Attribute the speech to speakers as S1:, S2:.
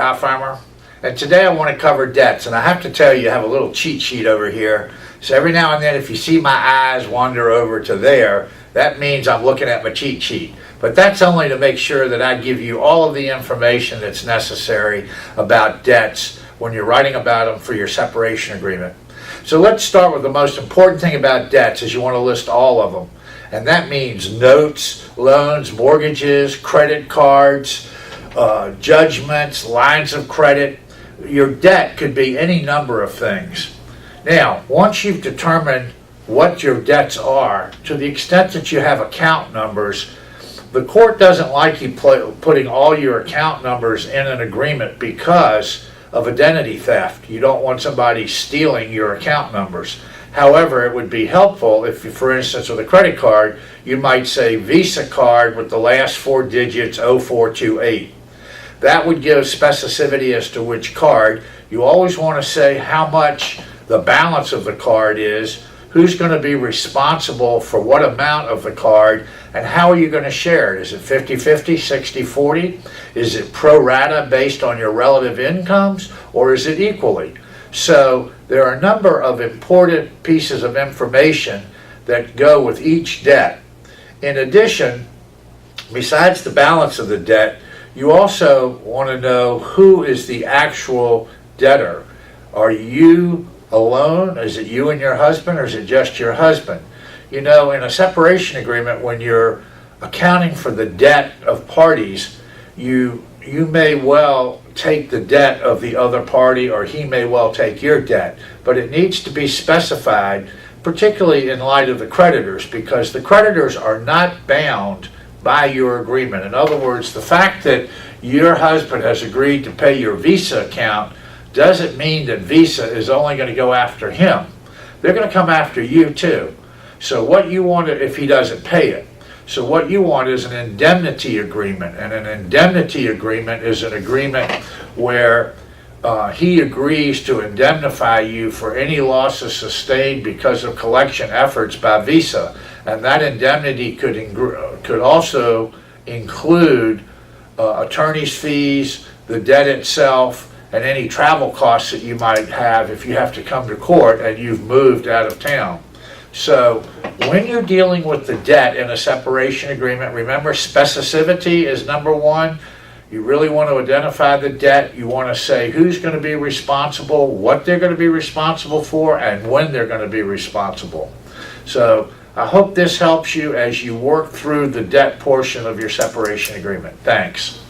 S1: Hofheimer, and today I want to cover debts. And I have to tell you, I have a little cheat sheet over here. So every now and then, if you see my eyes wander over to there, that means I'm looking at my cheat sheet. But that's only to make sure that I give you all of the information that's necessary about debts when you're writing about them for your separation agreement. So let's start with the most important thing about debts is you want to list all of them. And that means notes, loans, mortgages, credit cards, judgments, lines of credit. Your debt could be any number of things. Now, once you've determined what your debts are, to the extent that you have account numbers, the court doesn't like you putting all your account numbers in an agreement because of identity theft. You don't want somebody stealing your account numbers. However, it would be helpful if, for instance, with a credit card, you might say Visa card with the last four digits 0428. That would give specificity as to which card. You always want to say how much the balance of the card is, who's going to be responsible for what amount of the card, and how are you going to share it? Is it 50-50, 60-40? Is it pro rata based on your relative incomes, or is it equally? So there are a number of important pieces of information that go with each debt. In addition, besides the balance of the debt, you also want to know who is the actual debtor. Are you alone? Is it you and your husband, or is it just your husband? You know, in a separation agreement, when you're accounting for the debt of parties, you may well take the debt of the other party, or he may well take your debt. But it needs to be specified, particularly in light of the creditors, because the creditors are not bound by your agreement. In other words, the fact that your husband has agreed to pay your Visa account doesn't mean that Visa is only going to go after him. They're going to come after you too. So what you want, if he doesn't pay it, so what you want is an indemnity agreement. And an indemnity agreement is an agreement where he agrees to indemnify you for any losses sustained because of collection efforts by Visa. And that indemnity could also include attorney's fees, the debt itself, and any travel costs that you might have if you have to come to court and you've moved out of town. So when you're dealing with the debt in a separation agreement, remember specificity is number one. You really want to identify the debt. You want to say who's going to be responsible, what they're going to be responsible for, and when they're going to be responsible. So I hope this helps you as you work through the debt portion of your separation agreement. Thanks.